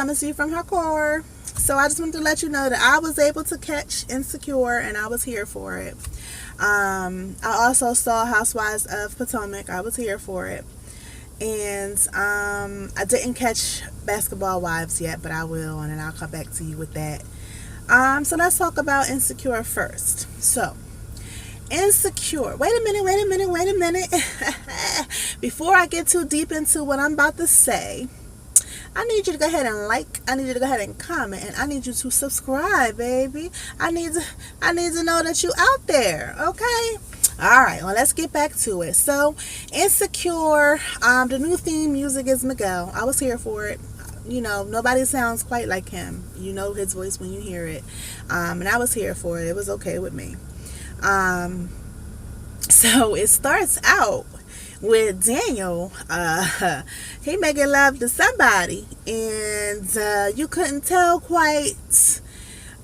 coming to you from her core. So I just wanted to let you know that I was able to catch Insecure and I was here for it. I also saw Housewives of Potomac. I was here for it. And I didn't catch Basketball Wives yet, but I will, and then I'll come back to you with that. So let's talk about Insecure first. So, Insecure. Wait a minute. Before I get too deep into what I'm about to say, I need you to go ahead and like. I need you to go ahead and comment, and I need you to subscribe, baby. I need to know that you out there. Okay. All right. Well, let's get back to it. So, Insecure. The new theme music is Miguel. I was here for it. You know, nobody sounds quite like him. You know his voice when you hear it. And I was here for it. It was okay with me. So it starts out with Daniel. He making love to somebody, and you couldn't tell quite.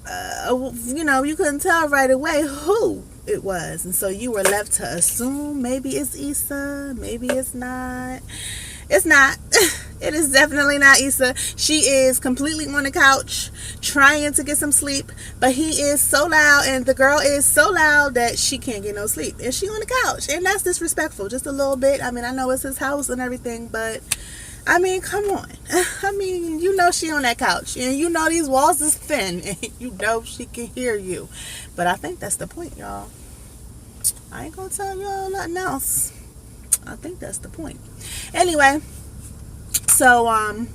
You couldn't tell right away who it was, and so you were left to assume maybe it's Issa, maybe it's not. It's not. It is definitely not Issa. She is completely on the couch trying to get some sleep, but he is so loud, and the girl is so loud that she can't get no sleep, and she on the couch, and that's disrespectful just a little bit. I mean, I know it's his house and everything, but I mean, come on. I mean, you know she on that couch, and you know these walls is thin, and you know she can hear you. But I think that's the point, y'all. I ain't gonna tell y'all nothing else. I think that's the point. Anyway, so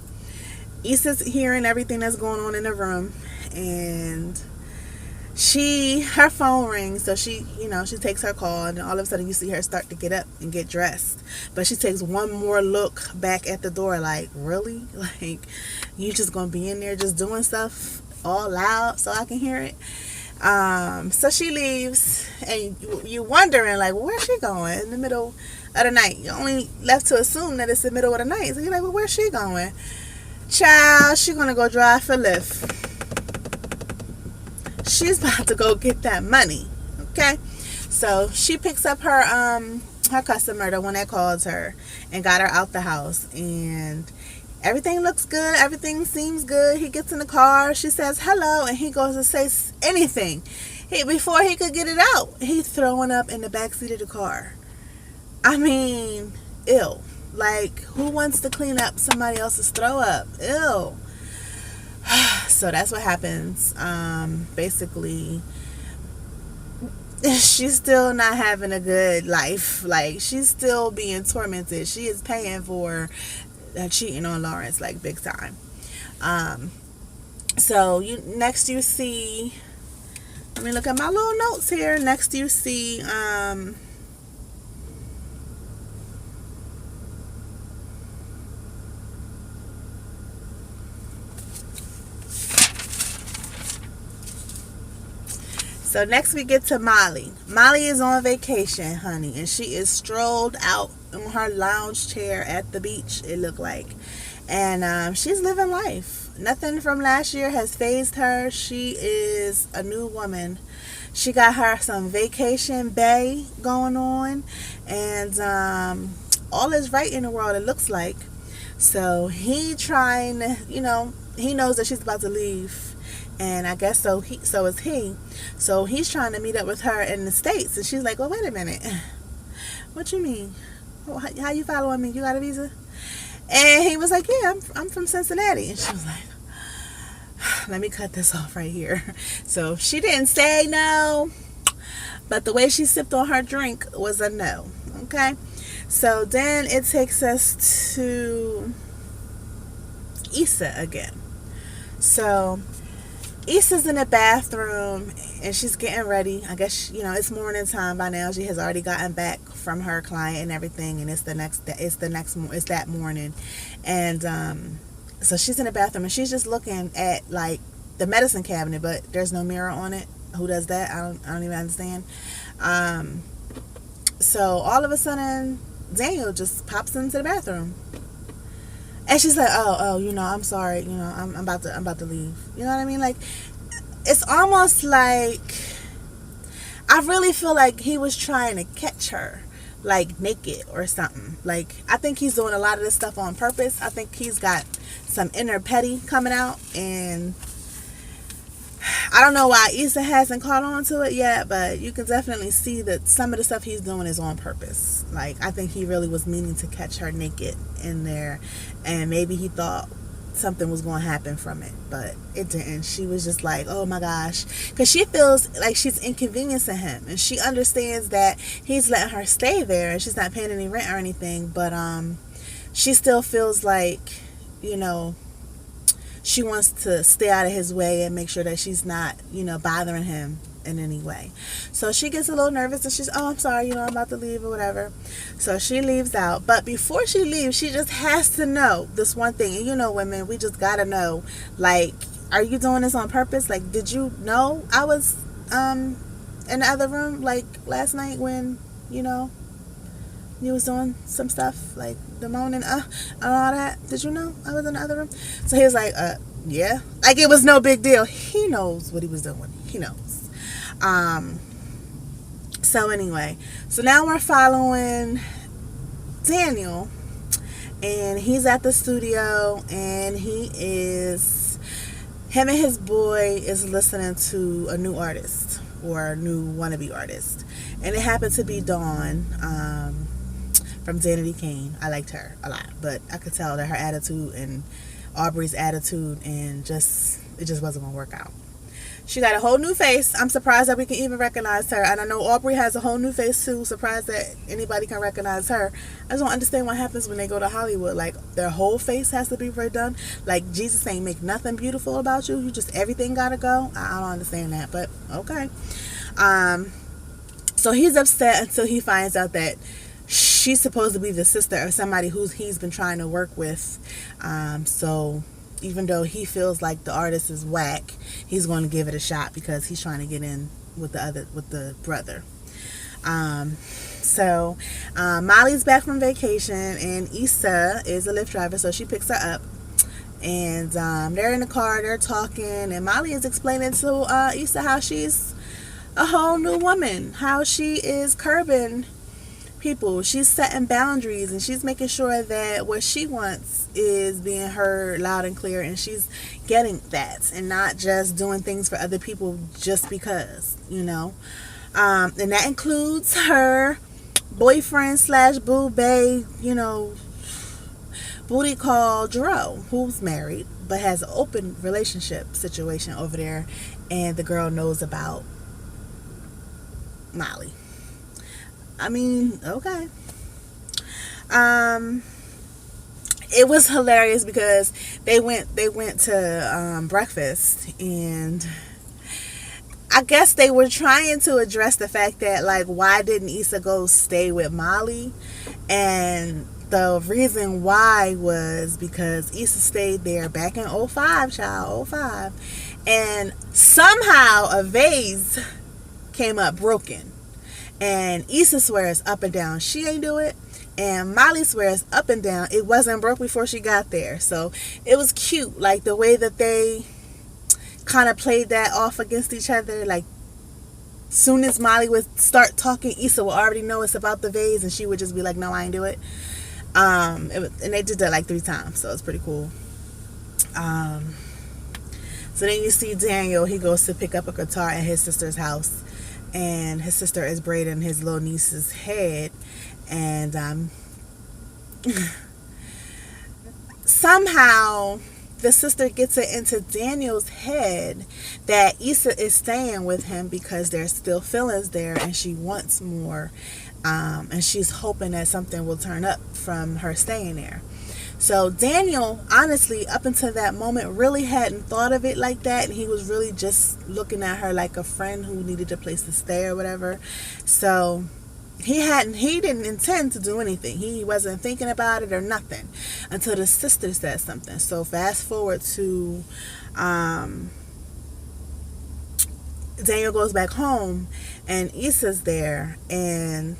Issa's hearing everything that's going on in the room, and her phone rings, so she takes her call, and all of a sudden you see her start to get up and get dressed, but she takes one more look back at the door like, really? Like, you just gonna be in there just doing stuff all loud so I can hear it? So she leaves, and you wondering like, where's she going in the middle of the night? You're only left to assume that it's the middle of the night, so you're like, well, where's she going? Child, she gonna go drive for Lyft. She's about to go get that money. Okay, so she picks up her customer, the one that calls her, and got her out the house, and everything looks good. Everything seems good. He gets in the car. She says hello, and he goes to say anything. Before he could get it out, he's throwing up in the backseat of the car. I mean, ew. Like, who wants to clean up somebody else's throw up? Ew. So that's what happens. Basically, she's still not having a good life. Like, she's still being tormented. She is paying for cheating on Lawrence, like, big time. So next you see, let me look at my little notes here. Next you see so next we get to Molly. Molly is on vacation, honey, and she is strolled out in her lounge chair at the beach, it looked like. And she's living life. Nothing from last year has fazed her. She is a new woman. She got her some vacation bay going on, and all is right in the world, it looks like. So he trying to, he knows that she's about to leave. And I guess so is he. So he's trying to meet up with her in the States. And she's like, well, wait a minute. What you mean? How you following me? You got a visa? And he was like, yeah, I'm from Cincinnati. And she was like, let me cut this off right here. So she didn't say no, but the way she sipped on her drink was a no. Okay? So then it takes us to Issa again. So Issa's in the bathroom, and she's getting ready. I guess, it's morning time by now. She has already gotten back from her client and everything, and it's that morning. And so she's in the bathroom, and she's just looking at, like, the medicine cabinet, but there's no mirror on it. Who does that? I don't even understand. So all of a sudden, Daniel just pops into the bathroom. And she's like, oh, I'm sorry, I'm about to leave. You know what I mean? Like, it's almost like, I really feel like he was trying to catch her. like naked or something. Like, I think he's doing a lot of this stuff on purpose. I think he's got some inner petty coming out, and I don't know why Issa hasn't caught on to it yet, but you can definitely see that some of the stuff he's doing is on purpose. Like, I think he really was meaning to catch her naked in there, and maybe he thought something was going to happen from it, but it didn't. She was just like, oh my gosh, because she feels like she's inconveniencing him, and she understands that he's letting her stay there and she's not paying any rent or anything, but she still feels like, you know, she wants to stay out of his way and make sure that she's not, you know, bothering him in any way. So she gets a little nervous and she's, oh, I'm sorry, you know, I'm about to leave or whatever. So she leaves out. But before she leaves, she just has to know this one thing. And you know, women, we just gotta know, like, are you doing this on purpose? Like, did you know I was in the other room, like, last night when, you know, you was doing some stuff, like the moaning, and all that? Did you know I was in the other room? So he was like, yeah. Like, it was no big deal. He knows what he was doing. He knows. So anyway, so now we're following Daniel, and he's at the studio, and him and his boy is listening to a new artist, or a new wannabe artist, and it happened to be Dawn, from Danity Kane. I liked her a lot, but I could tell that her attitude and Aubrey's attitude and it just wasn't gonna work out. She got a whole new face. I'm surprised that we can even recognize her, and I know Aubrey has a whole new face too. Surprised that anybody can recognize her. I just don't understand what happens when they go to Hollywood. Like, their whole face has to be redone. Like, Jesus ain't make nothing beautiful about you. You just, everything gotta go. I don't understand that, but okay. So he's upset until he finds out that she's supposed to be the sister of somebody he's been trying to work with. So even though he feels like the artist is whack, he's going to give it a shot because he's trying to get in with the brother. So Molly's back from vacation, and Issa is a Lyft driver, so she picks her up, and they're in the car, they're talking, and Molly is explaining to Issa how she's a whole new woman, how she is curbing people. She's setting boundaries, and she's making sure that what she wants is being heard loud and clear, and she's getting that, and not just doing things for other people just because, you know. And that includes her boyfriend slash boo bae, you know, booty call Dro, who's married but has an open relationship situation over there, and the girl knows about Molly. I mean, okay. It was hilarious because they went to breakfast, and I guess they were trying to address the fact that, like, why didn't Issa go stay with Molly? And the reason why was because Issa stayed there back in '05, child, '05, and somehow a vase came up broken. And Issa swears up and down she ain't do it, and Molly swears up and down it wasn't broke before she got there. So it was cute, like the way that they kind of played that off against each other. Like, soon as Molly would start talking, Issa would already know it's about the vase, and she would just be like, no, I ain't do it. And they did that like 3 times, so it's pretty cool. So then you see Daniel, he goes to pick up a guitar at his sister's house, and his sister is braiding his little niece's head, and somehow the sister gets it into Daniel's head that Issa is staying with him because there's still feelings there, and she wants more, and she's hoping that something will turn up from her staying there. So Daniel, honestly, up until that moment, really hadn't thought of it like that, and he was really just looking at her like a friend who needed a place to stay or whatever. So he didn't intend to do anything. He wasn't thinking about it or nothing until the sister said something. So fast forward to Daniel goes back home, and Issa's there, and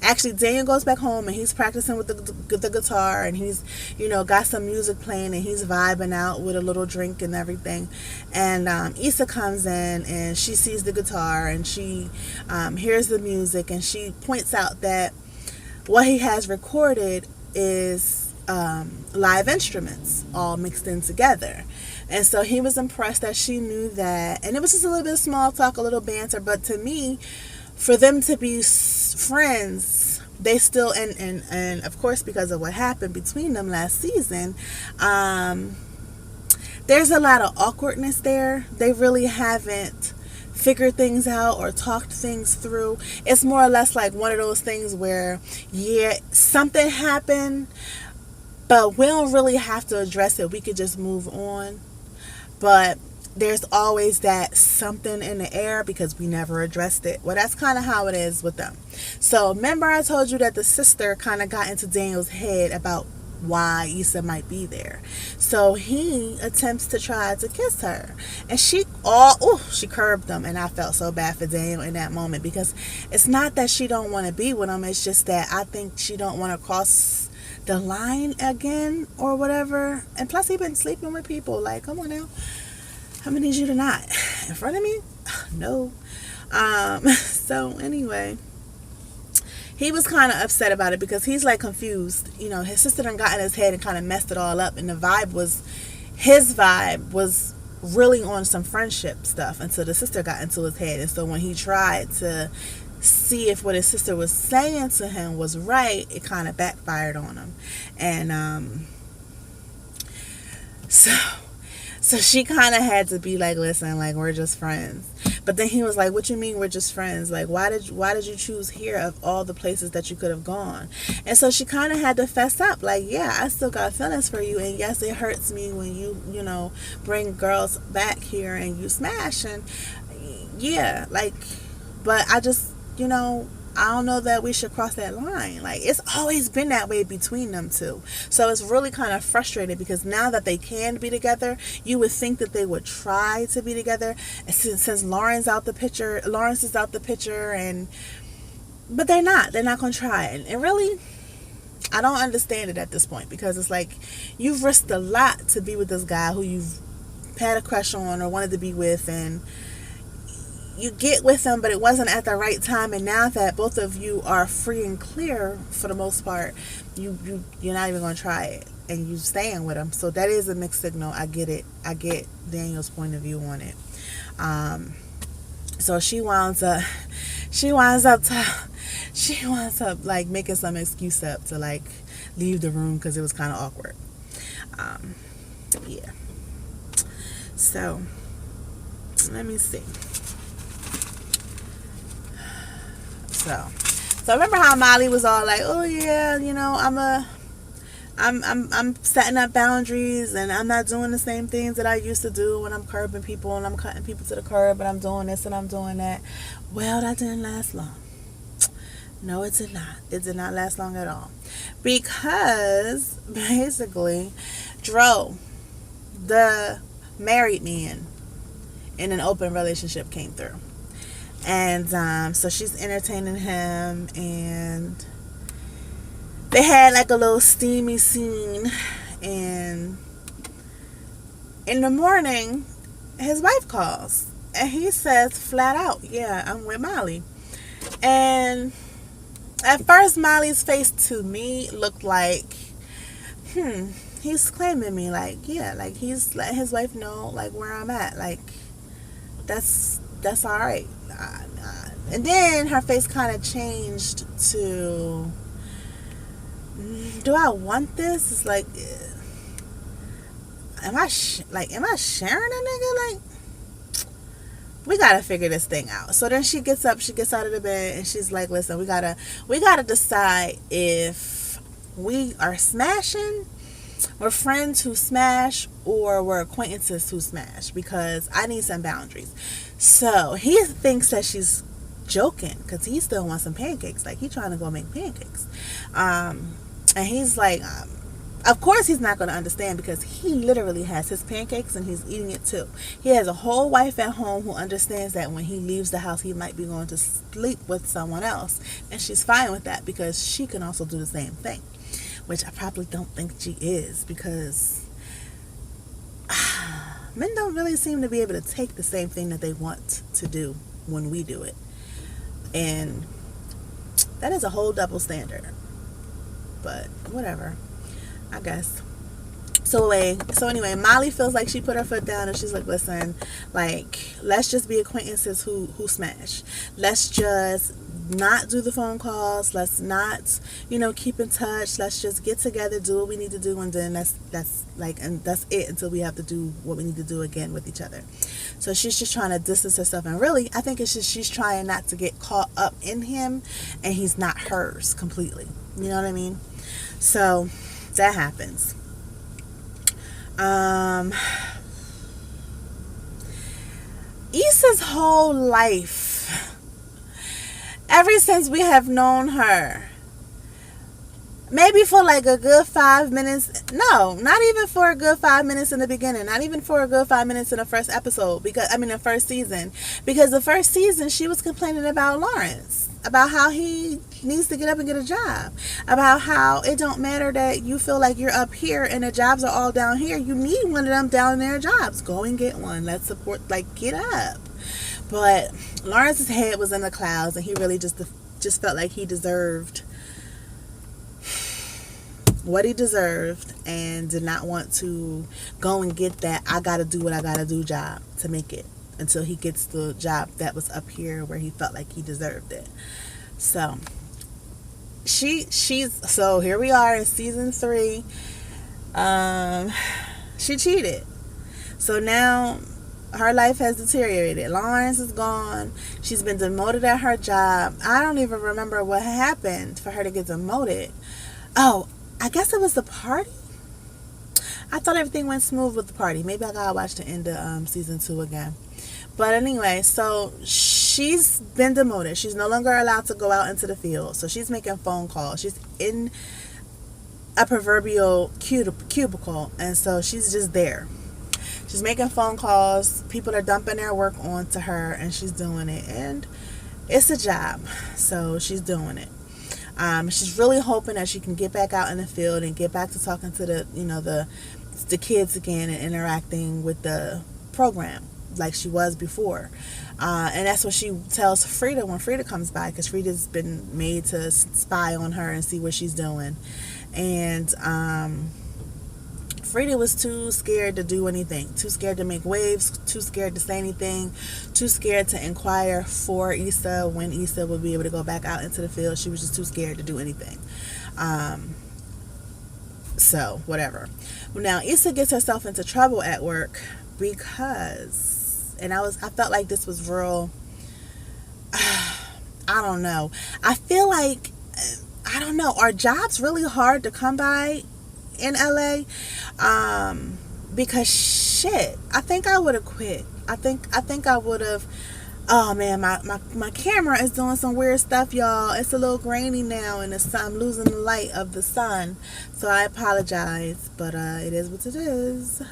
Actually, Daniel goes back home and he's practicing with the guitar, and he's, got some music playing, and he's vibing out with a little drink and everything. And Issa comes in and she sees the guitar, and she hears the music, and she points out that what he has recorded is live instruments all mixed in together. And so he was impressed that she knew that. And it was just a little bit of small talk, a little banter. But to me, for them to be friends, they still, and of course, because of what happened between them last season, there's a lot of awkwardness there. They really haven't figured things out or talked things through. It's more or less like one of those things where, yeah, something happened, but we don't really have to address it. We could just move on. But there's always that something in the air because we never addressed it. Well, that's kind of how it is with them. So remember I told you that the sister kind of got into Daniel's head about why Issa might be there. So he attempts to try to kiss her, and she curbed him. And I felt so bad for Daniel in that moment, because it's not that she don't want to be with him, it's just that I think she don't want to cross the line again or whatever. And plus, he been sleeping with people. Like, come on now, I'm gonna need you to not in front of me. No. So anyway, he was kind of upset about it because he's like confused. His sister done got in his head and kind of messed it all up, and his vibe was really on some friendship stuff until the sister got into his head. And so when he tried to see if what his sister was saying to him was right, it kind of backfired on him. And so she kind of had to be like, listen, like, we're just friends. But then he was like, what you mean we're just friends? Like, why did you choose here of all the places that you could have gone? And so she kind of had to fess up, like, yeah, I still got feelings for you, and yes, it hurts me when you bring girls back here and you smash. And yeah, like, but I just, I don't know that we should cross that line. Like, it's always been that way between them two. So it's really kind of frustrating, because now that they can be together, you would think that they would try to be together. And since Lawrence is out the picture, but they're not going to try. And really, I don't understand it at this point, because it's like, you've risked a lot to be with this guy who you've had a crush on or wanted to be with, and you get with them, but it wasn't at the right time. And now that both of you are free and clear for the most part, you're not even going to try it, and you staying with them. So that is a mixed signal. I get it. I get Daniel's point of view on it. So she winds up like making some excuse up to like leave the room, because it was kind of awkward. Yeah. So let me see. So remember how Molly was all like, oh yeah, I'm setting up boundaries, and I'm not doing the same things that I used to do when I'm curbing people and I'm cutting people to the curb, and I'm doing this and I'm doing that. Well, that didn't last long. No, it did not. It did not last long at all, because basically Dro, the married man in an open relationship, came through. And so she's entertaining him, and they had like a little steamy scene. And in the morning, his wife calls, and he says flat out, yeah, I'm with Molly. And at first, Molly's face to me looked like, he's claiming me, like, yeah, like he's letting his wife know like where I'm at, like that's all right. And then her face kind of changed to, do I want this? It's like, am I sharing a nigga? Like, we gotta figure this thing out. So then she gets up, she gets out of the bed, and she's like, listen, we gotta decide if we are smashing, we're friends who smash, or we're acquaintances who smash, because I need some boundaries. So he thinks that she's joking, because he still wants some pancakes. Like, he's trying to go make pancakes. And he's like, Of course, he's not going to understand because he literally has his pancakes and he's eating it too. He has a whole wife at home who understands that when he leaves the house, he might be going to sleep with someone else. And she's fine with that because she can also do the same thing, which I probably don't think she is because men don't really seem to be able to take the same thing that they want to do when we do it. And that is a whole double standard. But whatever, I guess. So anyway, Molly feels like she put her foot down and she's like, listen, like, let's just be acquaintances who smash. Let's just not do the phone calls. Let's not, keep in touch. Let's just get together, do what we need to do, and then that's it until we have to do what we need to do again with each other. So she's just trying to distance herself, and really, I think it's just she's trying not to get caught up in him, and he's not hers completely. You know what I mean? So that happens. Issa's whole life, ever since we have known her, maybe for like a good 5 minutes, no, not even for a good 5 minutes in the beginning, not even for a good 5 minutes in the first episode, the first season, because the first season she was complaining about Lawrence, about how he needs to get up and get a job, about how it don't matter that you feel like you're up here and the jobs are all down here. You need one of them down there jobs. Go and get one. Let's support, get up. But Lawrence's head was in the clouds, and he really just felt like he deserved what he deserved and did not want to go and get that I gotta do what I gotta do job to make it until he gets the job that was up here where he felt like he deserved it. So so here we are in season 3. She cheated. So now her life has deteriorated. Lawrence is gone. She's been demoted at her job. I don't even remember what happened for her to get demoted. Oh, I guess it was the party. I thought everything went smooth with the party. Maybe I gotta watch the end of season 2 again. But anyway, so she's been demoted. She's no longer allowed to go out into the field. So she's making phone calls. She's in a proverbial cubicle. And so she's just there. She's making phone calls. People are dumping their work onto her. And she's doing it. And it's a job. So she's doing it. She's really hoping that she can get back out in the field and get back to talking to the kids again and interacting with the program like she was before. And that's what she tells Frida when Frida comes by, because Frida's been made to spy on her and see what she's doing. And Frida was too scared to do anything, too scared to make waves, too scared to say anything, too scared to inquire for Issa when Issa would be able to go back out into the field. She was just too scared to do anything. So whatever. Well, now Issa gets herself into trouble at work because, and I felt like this was real, I don't know. I feel like, I don't know, are jobs really hard to come by in LA? Because shit, I think I would have quit. I think I would have. Oh man, my camera is doing some weird stuff, y'all. It's a little grainy now, and I'm losing the light of the sun, so I apologize, but it is what it is.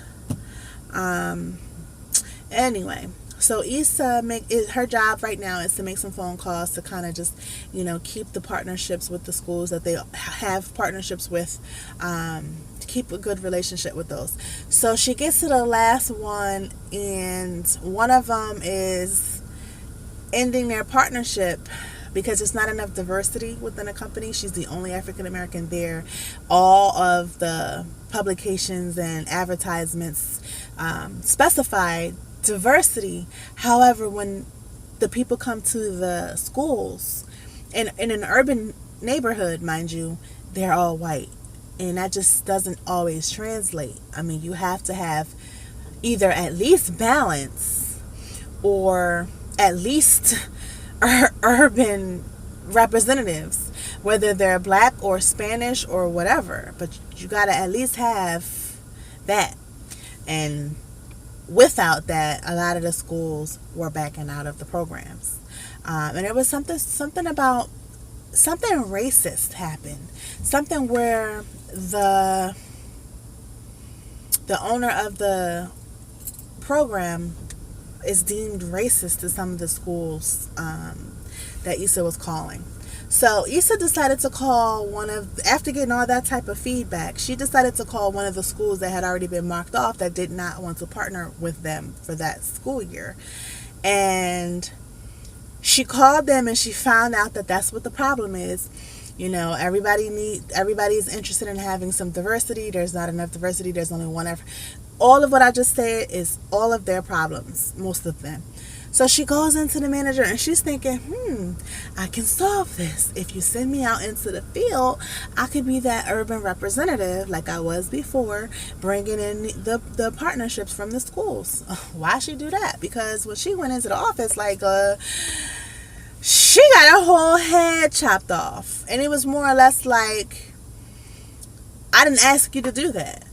Anyway, so Issa her job right now is to make some phone calls to kind of just, keep the partnerships with the schools that they have partnerships with, to keep a good relationship with those. So she gets to the last one, and one of them is ending their partnership because there's not enough diversity within a company. She's the only African American there. All of the publications and advertisements specify diversity. However, when the people come to the schools, in an urban neighborhood, mind you, they're all white. And that just doesn't always translate. I mean, you have to have either at least balance or at least urban representatives, whether they're black or Spanish or whatever. But you got to at least have that. And without that, a lot of the schools were backing out of the programs. And there was something racist happened. Something where the the owner of the program is deemed racist to some of the schools that Issa was calling. So Issa decided to call after getting all that type of feedback, she decided to call one of the schools that had already been marked off that did not want to partner with them for that school year. And she called them and she found out that that's what the problem is. Everybody's interested in having some diversity. There's not enough diversity. There's only one. All of what I just said is all of their problems, most of them. So she goes into the manager and she's thinking, I can solve this. If you send me out into the field, I could be that urban representative like I was before, bringing in the partnerships from the schools. Why she do that? Because when she went into the office, she got her whole head chopped off. And it was more or less like, I didn't ask you to do that.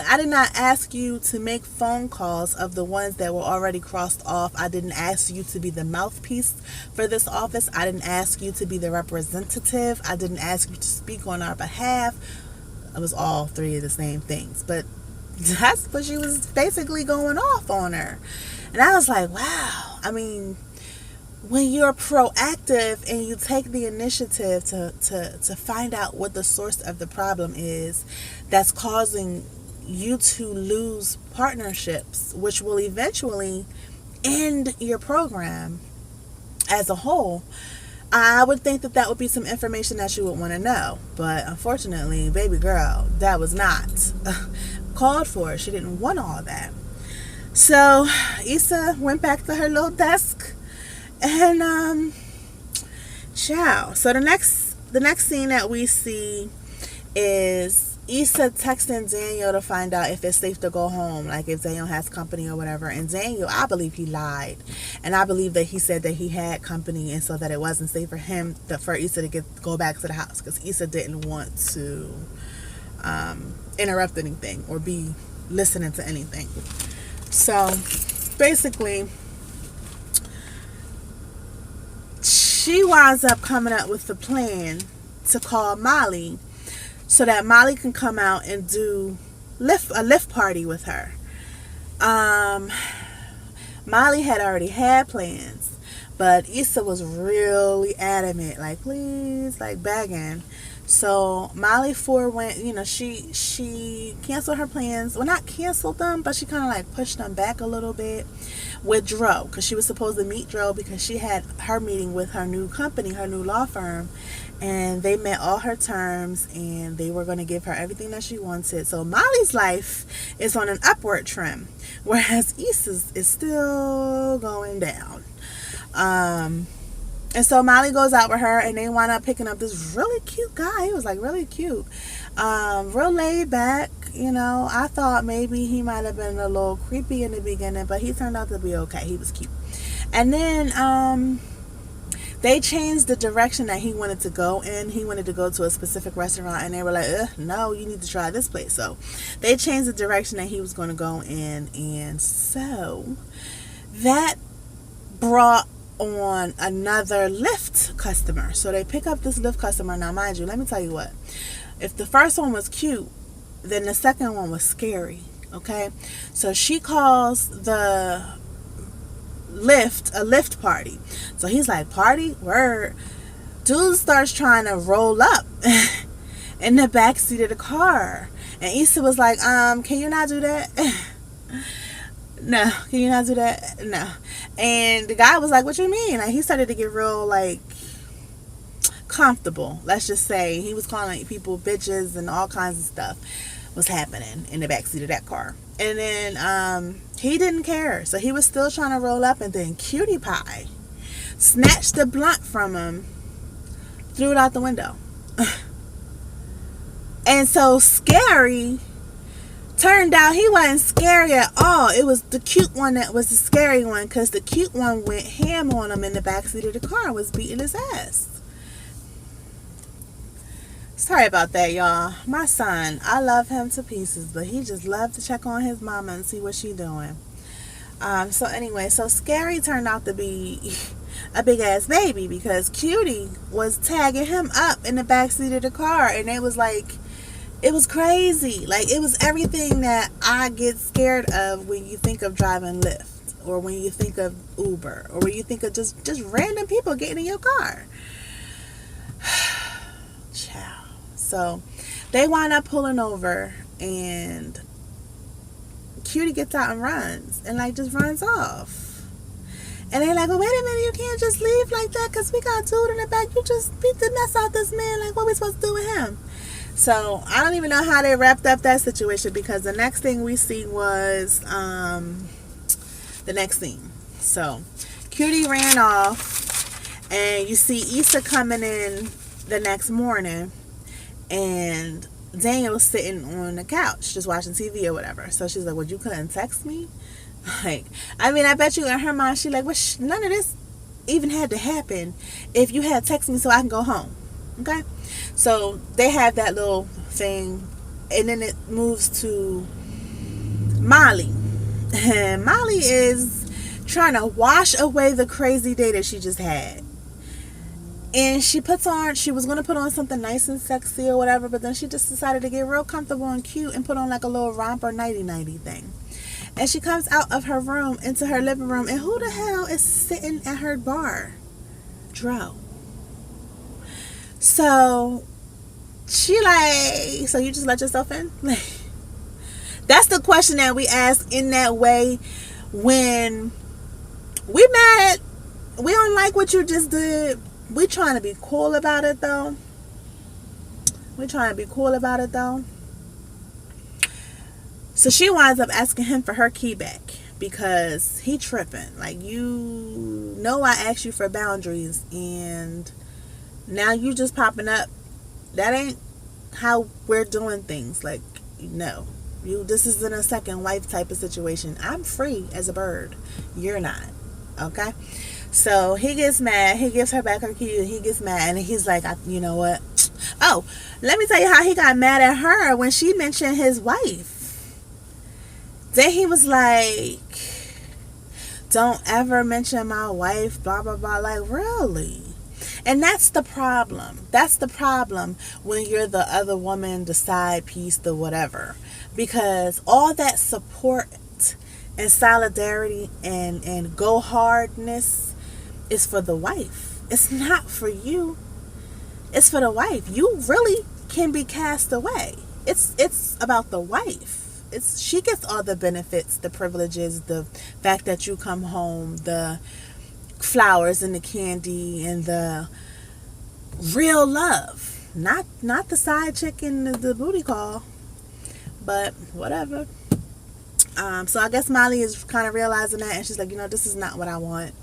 I did not ask you to make phone calls of the ones that were already crossed off. I didn't ask you to be the mouthpiece for this office. I didn't ask you to be the representative. I didn't ask you to speak on our behalf. It was all three of the same things. But that's what she was basically going off on her. And I was like, wow. I mean, when you're proactive and you take the initiative to find out what the source of the problem is that's causing you to lose partnerships, which will eventually end your program as a whole, I would think that would be some information that you would want to know. But unfortunately, baby girl, that was not called for. She didn't want all that. So Issa went back to her little desk and ciao. So the next scene that we see is Issa texting Daniel to find out if it's safe to go home, like if Daniel has company or whatever. And Daniel, I believe he lied, and I believe that he said that he had company, and so that it wasn't safe for him for Issa to go back to the house, because Issa didn't want to interrupt anything or be listening to anything. So basically, she winds up coming up with the plan to call Molly so that Molly can come out and do a lift party with her. Molly had already had plans, but Issa was really adamant, like, please, like begging. So Molly forewent, she canceled her plans. Well, not canceled them, but she kind of like pushed them back a little bit with Dro, because she was supposed to meet Dro because she had her meeting with her new company, her new law firm, and they met all her terms and they were going to give her everything that she wanted. So Molly's life is on an upward trend, whereas Issa's is still going down. And so Molly goes out with her and they wind up picking up this really cute guy. He was like really cute, real laid back. I thought maybe he might have been a little creepy in the beginning, but he turned out to be okay. He was cute. And then they changed the direction that he wanted to go in. He wanted to go to a specific restaurant, and they were like, no, you need to try this place. So they changed the direction that he was going to go in, and so that brought on another Lyft customer. So they pick up this Lyft customer. Now, mind you, let me tell you what. If the first one was cute, then the second one was scary. Okay? So she calls the Lyft a Lyft party. So he's like, party? Word. Dude starts trying to roll up in the back seat of the car. And Issa was like, can you not do that? No, can you not do that? No. And the guy was like, what you mean? Like, he started to get real, like, comfortable. Let's just say he was calling people bitches and all kinds of stuff was happening in the backseat of that car. And then he didn't care. So he was still trying to roll up, and then Cutie Pie snatched the blunt from him, threw it out the window. And so Scary, turned out he wasn't scary at all. It was the cute one that was the scary one, because the cute one went ham on him in the backseat of the car and was beating his ass. Sorry about that, y'all. My son, I love him to pieces, but he just loved to check on his mama and see what she doing. So anyway, so Scary turned out to be a big ass baby, because Cutie was tagging him up in the backseat of the car, and they was like It was crazy. Like, it was everything that I get scared of when you think of driving Lyft, or when you think of Uber, or when you think of just random people getting in your car. Ciao. So they wind up pulling over, and Cutie gets out and runs, and like just runs off. And they're like, well, wait a minute, you can't just leave like that because we got dude in the back. You just beat the mess out this man. Like, what are we supposed to do with him? So I don't even know how they wrapped up that situation, because the next thing we see was the next scene. So Cutie ran off, and you see Issa coming in the next morning, and Daniel's sitting on the couch just watching TV or whatever. So she's like, well, you couldn't text me? Like, I mean, I bet you in her mind, she's like, well, none of this even had to happen if you had texted me so I can go home. Okay? So they have that little thing, and then it moves to Molly. And Molly is trying to wash away the crazy day that she just had. And she was going to put on something nice and sexy or whatever, but then she just decided to get real comfortable and cute and put on like a little romper nighty-nighty thing. And she comes out of her room into her living room, and who the hell is sitting at her bar? Dro. So she like, so you just let yourself in? Like, that's the question that we ask in that way when we mad, we don't like what you just did. We trying to be cool about it though. So she winds up asking him for her key back because he tripping. Like, you know, I asked you for boundaries, and now you just popping up. That ain't how we're doing things. Like, no. This isn't a second wife type of situation. I'm free as a bird. You're not. Okay? So he gets mad. He gives her back her key. He gets mad. And he's like, you know what? Oh, let me tell you how he got mad at her when she mentioned his wife. Then he was like, don't ever mention my wife, blah, blah, blah. Like, really? And that's the problem. That's the problem when you're the other woman, the side piece, the whatever. Because all that support and solidarity and go hardness is for the wife. It's not for you. It's for the wife. You really can be cast away. It's about the wife. She gets all the benefits, the privileges, the fact that you come home, the flowers and the candy and the real love. Not the side chick and the booty call. But whatever. So I guess Molly is kind of realizing that, and she's like, you know, this is not what I want.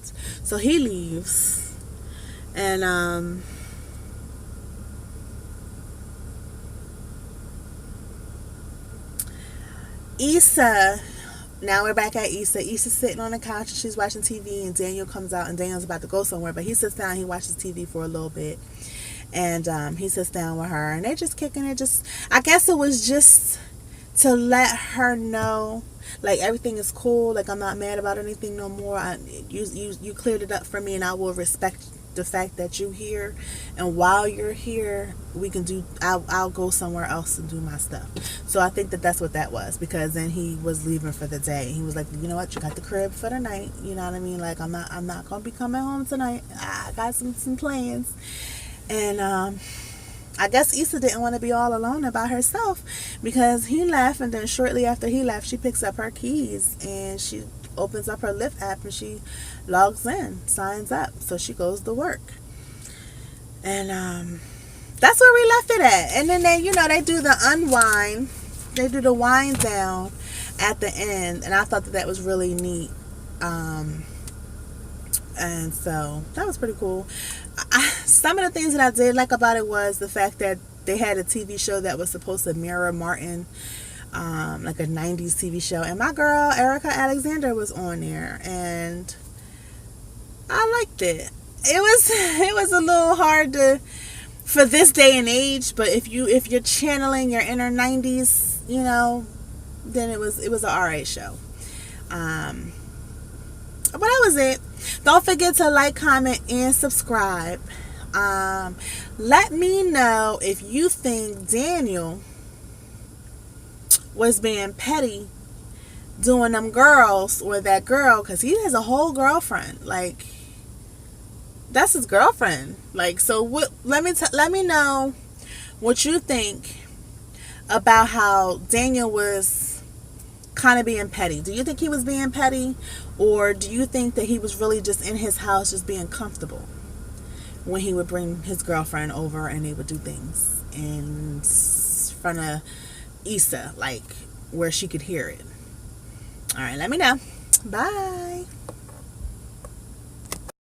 So he leaves. And Issa, now we're back at Issa. Issa's sitting on the couch and she's watching TV, and Daniel comes out, and Daniel's about to go somewhere, but he sits down, he watches TV for a little bit, and he sits down with her, and they're just kicking it. I guess it was just to let her know, like, everything is cool, like, I'm not mad about anything no more. You cleared it up for me, and I will respect the fact that you're here, and while you're here, I'll go somewhere else and do my stuff. So I think that's what that was, because then he was leaving for the day. He was like, you know what, you got the crib for the night, you know what I mean? Like, I'm not gonna be coming home tonight. I got some plans. And I guess Issa didn't want to be all alone by herself, because he left, and then shortly after he left, she picks up her keys and she opens up her Lyft app and she logs in, signs up, so she goes to work. And that's where we left it at. And then they do the unwind, they do the wind down at the end, and I thought that was really neat. And so that was pretty cool. Some of the things that I did like about it was the fact that they had a TV show that was supposed to mirror Martin, like a 90s TV show, and my girl Erica Alexander was on there, and I liked it. It was a little hard for this day and age, but if you're channeling your inner 90s, then it was an alright show. But that was it. Don't forget to like, comment, and subscribe. Let me know if you think Daniel was being petty doing them girls or that girl, because he has a whole girlfriend. Like, that's his girlfriend. Like, so what? Let me know what you think about how Daniel was kind of being petty. Do you think he was being petty, or do you think that he was really just in his house just being comfortable when he would bring his girlfriend over and they would do things in front of Issa, like where she could hear it? All right, let me know. Bye.